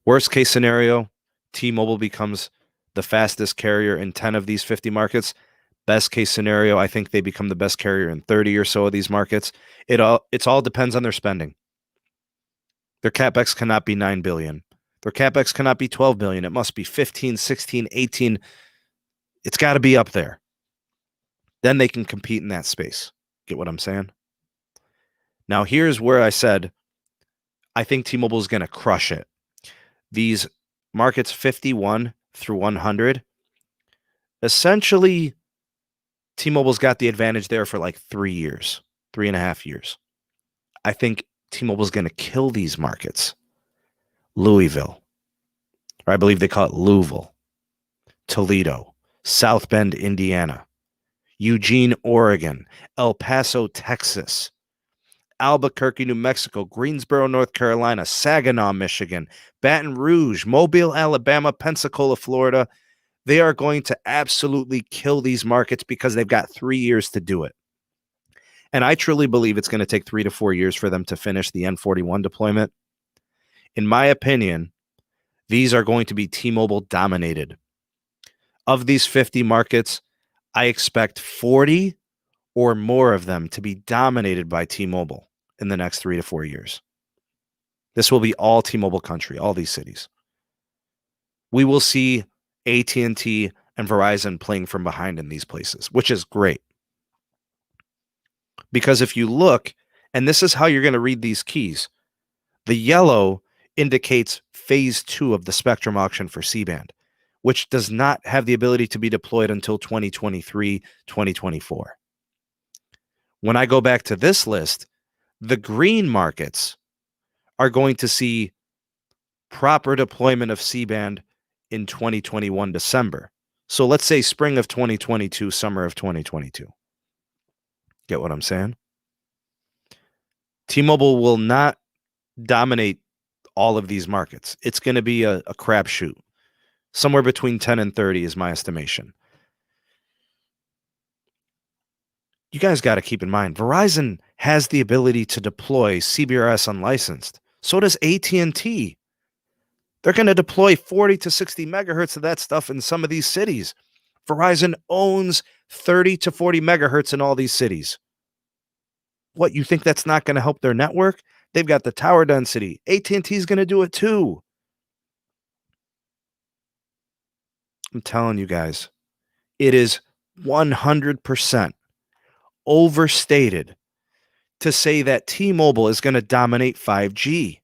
Worst case scenario, T-Mobile becomes the fastest carrier in 10 of these 50 markets. Best case scenario, I think they become the best carrier in 30 or so of these markets. It's all depends on their spending. Their CapEx cannot be $9 billion. Their CapEx cannot be $12 billion. It must be 15, 16, 18. It's got to be up there. Then they can compete in that space. Get what I'm saying? Now, here's where I said I think T-Mobile is going to crush it. These markets 51 through 100, essentially, T-Mobile's got the advantage there for like 3 years, 3.5 years. I think T-Mobile's going to kill these markets. Louisville, or I believe they call it Louisville, Toledo, South Bend, Indiana, Eugene, Oregon, El Paso, Texas, Albuquerque, New Mexico, Greensboro, North Carolina, Saginaw, Michigan, Baton Rouge, Mobile, Alabama, Pensacola, Florida. They are going to absolutely kill these markets because they've got 3 years to do it. And I truly believe it's going to take 3 to 4 years for them to finish the N41 deployment. In my opinion, these are going to be T-Mobile dominated. Of these 50 markets, I expect 40 or more of them to be dominated by T-Mobile in the next 3 to 4 years. This will be all T-Mobile country, all these cities. We will see AT&T and Verizon playing from behind in these places, which is great. Because if you look, and this is how you're going to read these keys, the yellow indicates phase 2 of the spectrum auction for C-band, which does not have the ability to be deployed until 2023, 2024. When I go back to this list, the green markets are going to see proper deployment of C-band in 2021 December. So let's say spring of 2022, summer of 2022. Get what I'm saying? T-Mobile will not dominate all of these markets. It's going to be a crapshoot. Somewhere between 10 and 30 is my estimation. You guys got to keep in mind, Verizon has the ability to deploy CBRS unlicensed. So does AT&T. They're going to deploy 40 to 60 megahertz of that stuff in some of these cities. Verizon owns 30 to 40 megahertz in all these cities. What, you think that's not going to help their network? They've got the tower density. AT&T is going to do it too. I'm telling you guys, it is 100% overstated to say that T-Mobile is going to dominate 5G.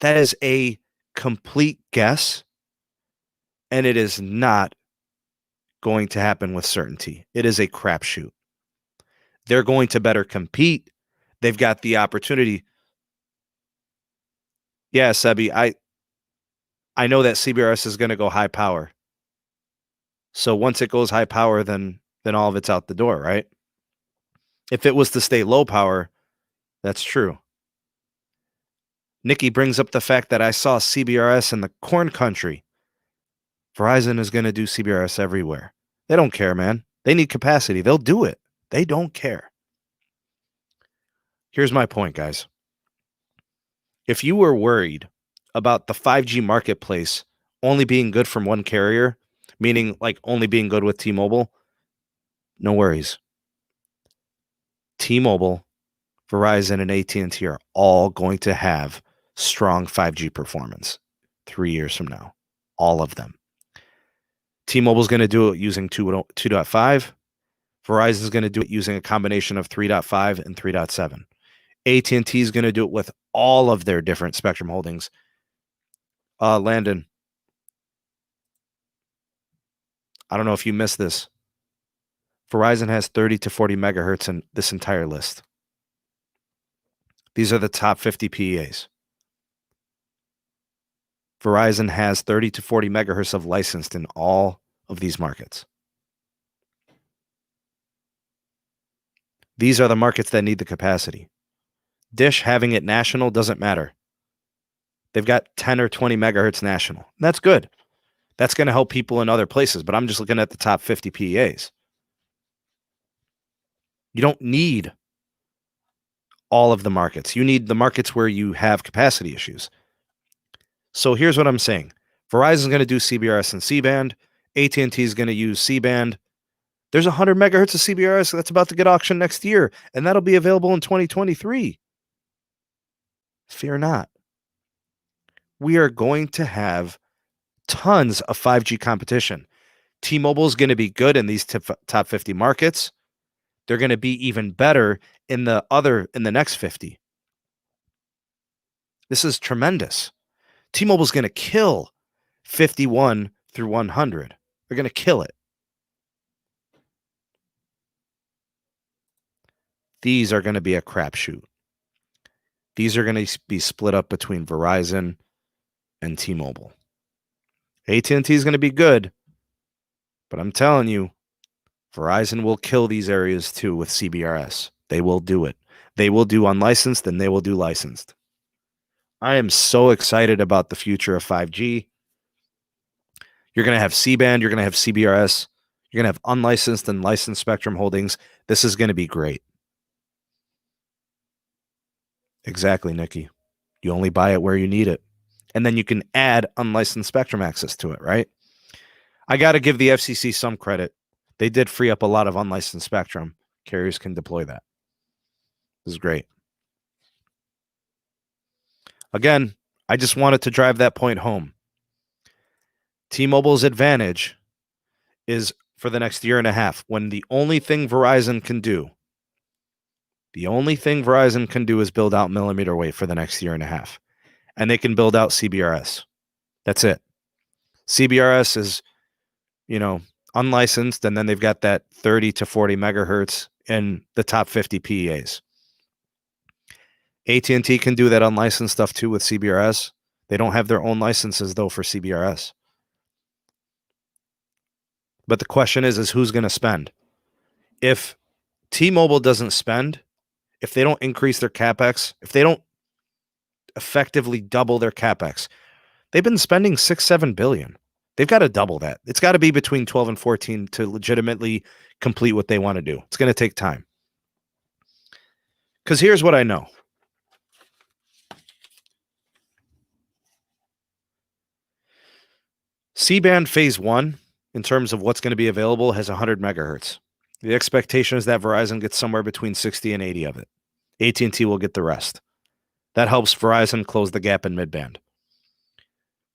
That is a complete guess, and it is not going to happen with certainty. It is a crapshoot. They're going to better compete. They've got the opportunity. Yeah, Sebi, I know that CBRS is going to go high power. So once it goes high power, then all of it's out the door, right? If it was to stay low power, that's true. Nikki brings up the fact that I saw CBRS in the corn country. Verizon is going to do CBRS everywhere. They don't care, man. They need capacity. They'll do it. They don't care. Here's my point, guys. If you were worried about the 5G marketplace only being good from one carrier, meaning like only being good with T-Mobile, no worries. T-Mobile, Verizon, and AT&T are all going to have strong 5G performance 3 years from now. All of them. T-Mobile's going to do it using 2.5. Verizon's going to do it using a combination of 3.5 and 3.7. AT&T is going to do it with all of their different spectrum holdings. Landon, I don't know if you missed this. Verizon has 30 to 40 megahertz in this entire list. These are the top 50 PEAs. Verizon has 30 to 40 megahertz of licensed in all of these markets. These are the markets that need the capacity. Dish having it national doesn't matter. They've got 10 or 20 megahertz national. That's good. That's going to help people in other places, but I'm just looking at the top 50 PEAs. You don't need all of the markets. You need the markets where you have capacity issues. So here's what I'm saying. Verizon's going to do CBRS and C-band. AT&T is going to use C-band. There's 100 megahertz of CBRS that's about to get auctioned next year, and that'll be available in 2023. Fear not. We are going to have tons of 5G competition. T-Mobile is going to be good in these top 50 markets. They're going to be even better in the next 50. This is tremendous. T-Mobile is going to kill 51 through 100. They're going to kill it. These are going to be a crapshoot. These are going to be split up between Verizon and T-Mobile. AT&T is going to be good, but I'm telling you, Verizon will kill these areas too with CBRS. They will do it. They will do unlicensed and they will do licensed. I am so excited about the future of 5G. You're going to have C-band, you're going to have CBRS, you're going to have unlicensed and licensed spectrum holdings. This is going to be great. Exactly, Nikki. You only buy it where you need it. And then you can add unlicensed spectrum access to it, right? I got to give the FCC some credit. They did free up a lot of unlicensed spectrum. Carriers can deploy that. This is great. Again, I just wanted to drive that point home. T-Mobile's advantage is for the next year and a half, when the only thing Verizon can do is build out millimeter wave for the next year and a half. And they can build out CBRS. That's it. CBRS is, unlicensed, and then they've got that 30 to 40 megahertz in the top 50 PEAs. AT&T can do that unlicensed stuff too with CBRS. They don't have their own licenses, though, for CBRS. But the question is who's going to spend? If T-Mobile doesn't spend, if they don't increase their CapEx, if they don't effectively double their CapEx, they've been spending $6-7 billion. They've got to double that. It's got to be between 12 and 14 to legitimately complete what they want to do. It's going to take time. Because here's what I know. C-band phase 1, in terms of what's going to be available, has 100 megahertz. The expectation is that Verizon gets somewhere between 60 and 80 of it. AT&T will get the rest. That helps Verizon close the gap in midband.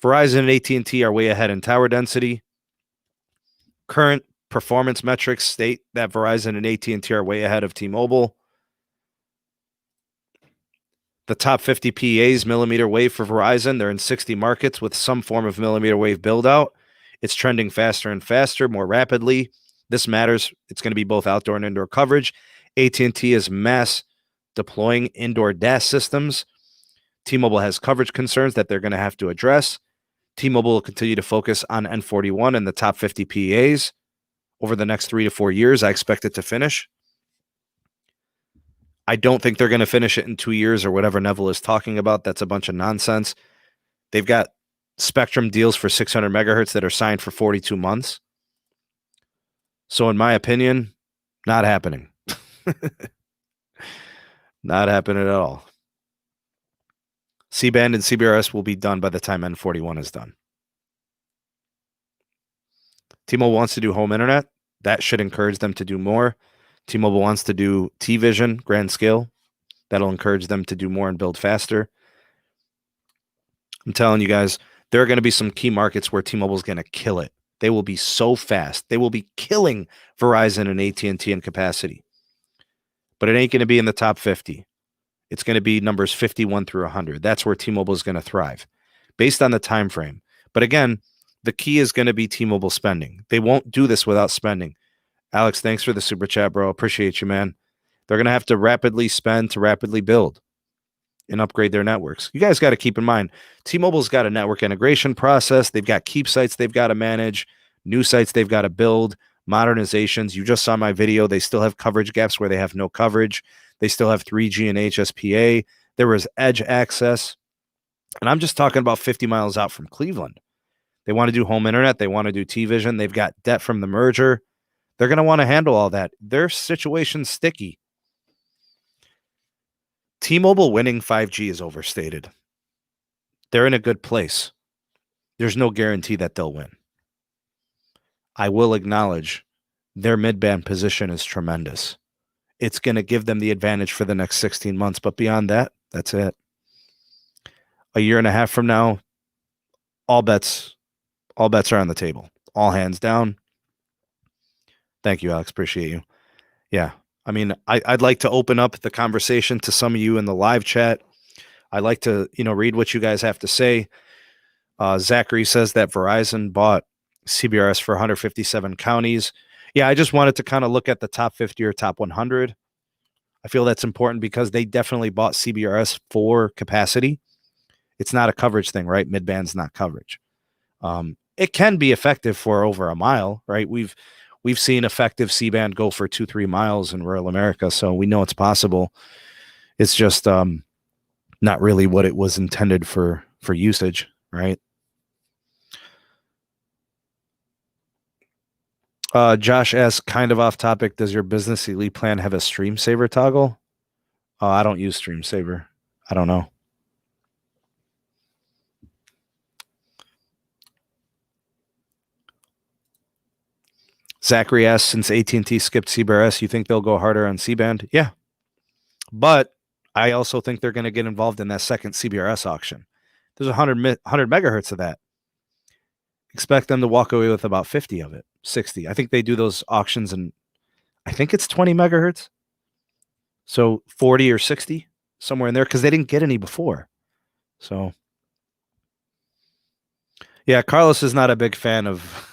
Verizon and AT&T are way ahead in tower density. Current performance metrics state that Verizon and AT&T are way ahead of T-Mobile. The top 50 PEAs, millimeter wave for Verizon, they're in 60 markets with some form of millimeter wave build out. It's trending faster and faster, more rapidly. This matters. It's going to be both outdoor and indoor coverage. AT&T is mass deploying indoor DAS systems. T-Mobile has coverage concerns that they're going to have to address. T-Mobile will continue to focus on N41 and the top 50 PEAs over the next 3 to 4 years. I expect it to finish. I don't think they're going to finish it in 2 years or whatever Neville is talking about. That's a bunch of nonsense. They've got spectrum deals for 600 megahertz that are signed for 42 months. So in my opinion, not happening. Not happening at all. C-band and CBRS will be done by the time N41 is done. T-Mobile wants to do home internet. That should encourage them to do more. T-Mobile wants to do T-Vision, grand scale. That'll encourage them to do more and build faster. I'm telling you guys, there are going to be some key markets where T-Mobile is going to kill it. They will be so fast. They will be killing Verizon and AT&T in capacity. But it ain't going to be in the top 50. It's going to be numbers 51 through 100. That's where T-Mobile is going to thrive based on the time frame. But again, the key is going to be T-Mobile spending. They won't do this without spending. Alex, thanks for the super chat, bro. Appreciate you, man. They're going to have to rapidly spend to rapidly build and upgrade their networks. You guys got to keep in mind, T-Mobile's got a network integration process. They've got keep sites they've got to manage, new sites they've got to build, modernizations. You just saw my video. They still have coverage gaps where they have no coverage. They still have 3G and HSPA. There was edge access. And I'm just talking about 50 miles out from Cleveland. They want to do home internet. They want to do T-Vision. They've got debt from the merger. They're going to want to handle all that. Their situation's sticky. T-Mobile winning 5G is overstated. They're in a good place. There's no guarantee that they'll win. I will acknowledge their mid-band position is tremendous. It's going to give them the advantage for the next 16 months. But beyond that, that's it. A year and a half from now, all bets are on the table. All hands down. Thank you, Alex. Appreciate you. Yeah. I mean, I'd like to open up the conversation to some of you in the live chat. I like to, read what you guys have to say. Zachary says that Verizon bought CBRS for 157 counties. Yeah, I just wanted to kind of look at the top 50 or top 100. I feel that's important because they definitely bought CBRS for capacity. It's not a coverage thing, right? Midband's not coverage. It can be effective for over a mile, right? We've seen effective C-band go for 2-3 miles in rural America, so we know it's possible. It's just not really what it was intended for usage, right? Josh asks, kind of off topic, does your business elite plan have a stream saver toggle? I don't use stream saver. I don't know. Zachary asks, since AT&T skipped CBRS, you think they'll go harder on C-band? Yeah. But I also think they're going to get involved in that second CBRS auction. There's 100 megahertz of that. Expect them to walk away with about 50 of it, 60. I think they do those auctions and I think it's 20 megahertz. So 40 or 60, somewhere in there, because they didn't get any before. So, yeah, Carlos is not a big fan of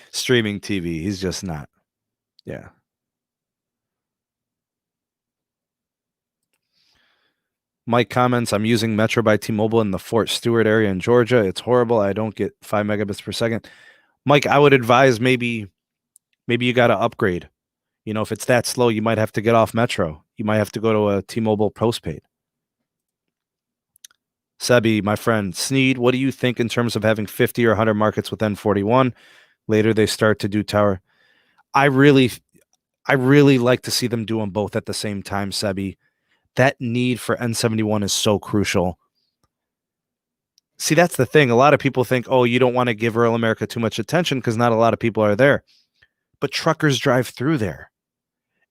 streaming TV. He's just not. Yeah. Mike comments, I'm using Metro by T-Mobile in the Fort Stewart area in Georgia. It's horrible. I don't get 5 megabits per second. Mike, I would advise maybe you got to upgrade. If it's that slow, you might have to get off Metro. You might have to go to a T-Mobile postpaid. Sebi, my friend, Sneed, what do you think in terms of having 50 or 100 markets with N41? Later they start to do tower. I really like to see them do them both at the same time, Sebi. That need for N71 is so crucial. See, that's the thing. A lot of people think, oh, you don't want to give rural America too much attention because not a lot of people are there. But truckers drive through there.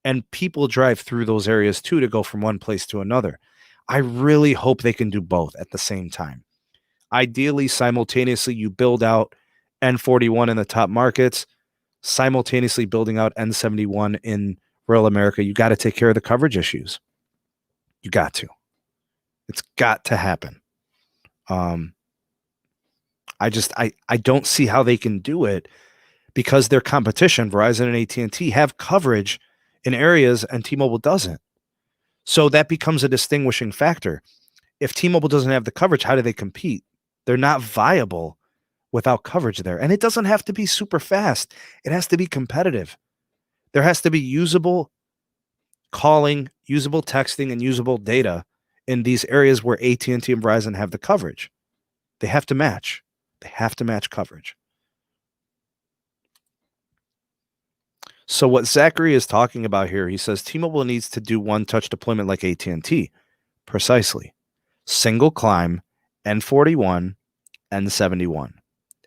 And people drive through those areas too to go from one place to another. I really hope they can do both at the same time. Ideally, simultaneously, you build out N41 in the top markets, simultaneously building out N71 in rural America. You got to take care of the coverage issues. You got to. It's got to happen. I don't see how they can do it because their competition, Verizon and AT&T, have coverage in areas and T-Mobile doesn't. So that becomes a distinguishing factor. If T-Mobile doesn't have the coverage, how do they compete? They're not viable without coverage there. And it doesn't have to be super fast. It has to be competitive. There has to be usable calling, usable texting, and usable data in these areas where AT&T and Verizon have the coverage. They have to match. They have to match coverage. So what Zachary is talking about here, he says T-Mobile needs to do one-touch deployment like AT&T. Precisely. Single climb, N41, N71.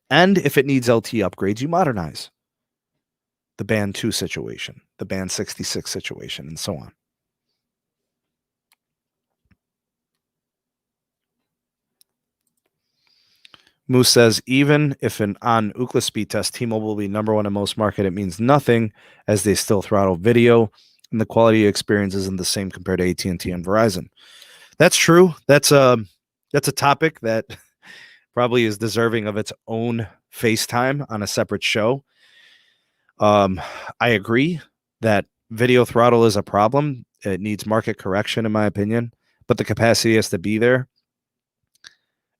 And if it needs LTE upgrades, you modernize. The Band 2 situation, the Band 66 situation, and so on. Moose says, even if on Ookla speed test, T-Mobile will be number one in most market, it means nothing as they still throttle video and the quality of experience isn't the same compared to AT&T and Verizon. That's true. That's a topic that probably is deserving of its own FaceTime on a separate show. I agree that video throttle is a problem. It needs market correction, in my opinion, but the capacity has to be there.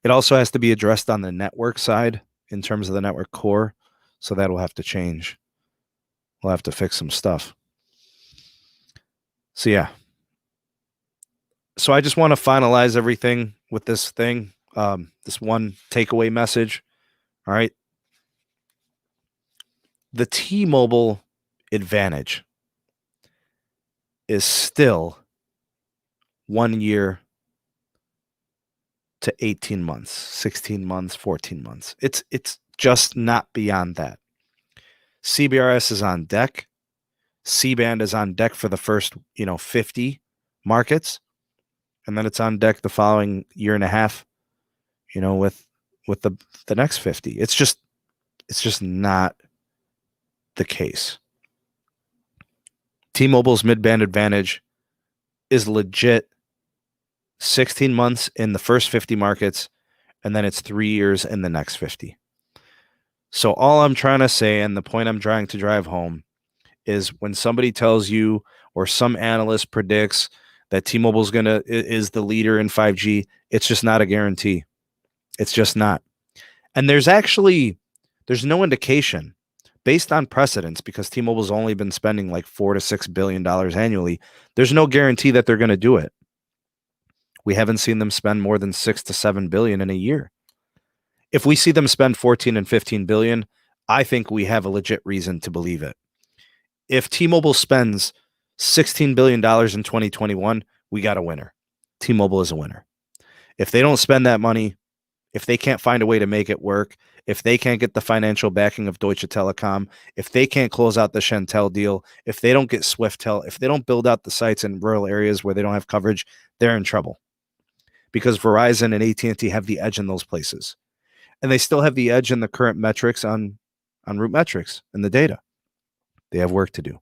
It also has to be addressed on the network side in terms of the network core. So that'll have to change. We'll have to fix some stuff. So yeah. So I just want to finalize everything with this thing. This one takeaway message. All right. The T-Mobile advantage is still 1 year to 18 months, 16 months, 14 months. It's just not beyond that. CBRS is on deck. C-band is on deck for the first, 50 markets. And then it's on deck the following year and a half, with the next 50. It's just not the case. T-Mobile's mid-band advantage is legit 16 months in the first 50 markets, and then it's 3 years in the next 50. So all I'm trying to say, and the point I'm trying to drive home, is when somebody tells you or some analyst predicts that T-Mobile's is the leader in 5G, it's just not a guarantee. It's just not. And there's no indication based on precedents, because T-Mobile's only been spending like $4 to $6 billion annually. There's no guarantee that they're going to do it. We haven't seen them spend more than $6 to $7 billion in a year. If we see them spend 14 and 15 billion, I think we have a legit reason to believe it. If T-Mobile spends $16 billion in 2021, we got a winner. T-Mobile is a winner. If they don't spend that money, if they can't find a way to make it work, if they can't get the financial backing of Deutsche Telekom, if they can't close out the Shentel deal, if they don't get Swiftel, if they don't build out the sites in rural areas where they don't have coverage, they're in trouble. Because Verizon and AT&T have the edge in those places. And they still have the edge in the current metrics on root metrics and the data. They have work to do.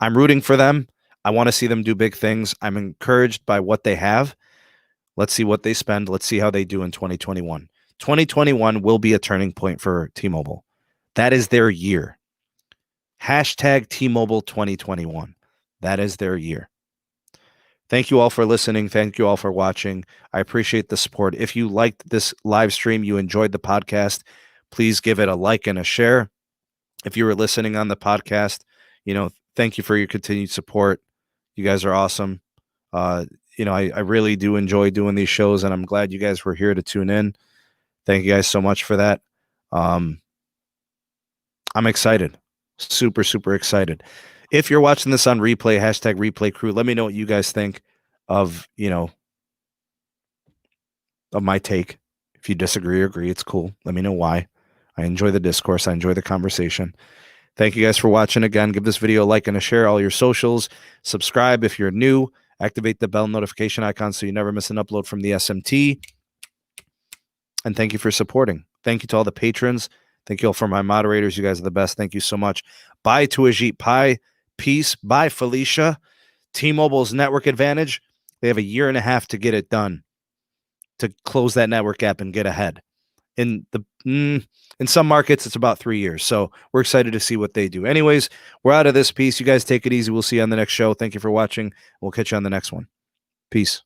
I'm rooting for them. I want to see them do big things. I'm encouraged by what they have. Let's see what they spend. Let's see how they do in 2021. 2021 will be a turning point for T-Mobile. That is their year. Hashtag T-Mobile 2021. That is their year. Thank you all for listening. Thank you all for watching. I appreciate the support. If you liked this live stream, you enjoyed the podcast, please give it a like and a share. If you were listening on the podcast, thank you for your continued support. You guys are awesome. I really do enjoy doing these shows, and I'm glad you guys were here to tune in. Thank you guys so much for that. I'm excited. Super, super excited. If you're watching this on replay, hashtag replay crew, let me know what you guys think of my take. If you disagree or agree, it's cool. Let me know why. I enjoy the discourse. I enjoy the conversation. Thank you guys for watching. Again, give this video a like and a share, all your socials. Subscribe if you're new. Activate the bell notification icon so you never miss an upload from the SMT. And thank you for supporting. Thank you to all the patrons. Thank you all for my moderators. You guys are the best. Thank you so much. Bye to Ajit Pai. Peace. Bye, Felicia. T-Mobile's network advantage. They have a year and a half to get it done, to close that network gap and get ahead. In some markets, it's about 3 years. So we're excited to see what they do. Anyways, we're out of this piece. You guys take it easy. We'll see you on the next show. Thank you for watching. We'll catch you on the next one. Peace.